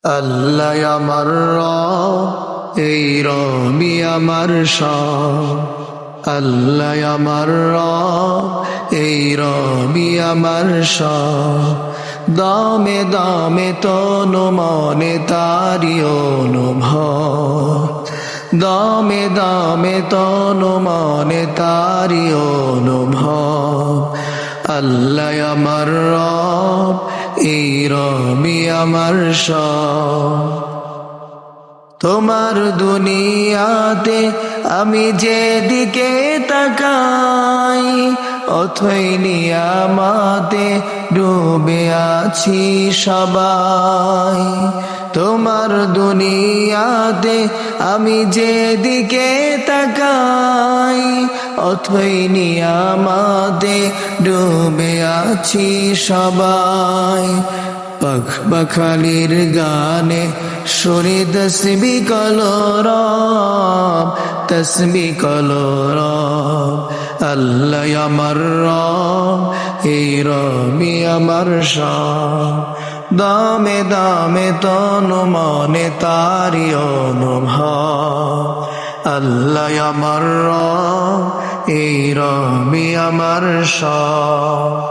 আল্লাহ আমার রব, এই রবি আমার সব। আল্লাহ আমার রব, এই রবি আমার সব। দামে দামে তনু মনে তারি অনুভব, দামে দামে তনু মনে তারি অনুভব। আল্লাহ আমার রব, এই রবি আমার সব। তোমার দুনিয়াতে আমি যেদিকে তাকাই, অথই নিয়ামতে ডুবে আছি সবাই। তোমার দুনিয়াতে আমি যেদিকে তাকাই, অথই নিয়ামতে ডুবে আছি সবাই। পাখ পাখালির গানে সুরে তসবি কলরব, তসবি কলরব। আল্লাহ আমার রব, এই রবি আমার সব। দামে দামে তনু মনে তারি অনুভব। আল্লাহ আমার রব, এই রবি আমার সব।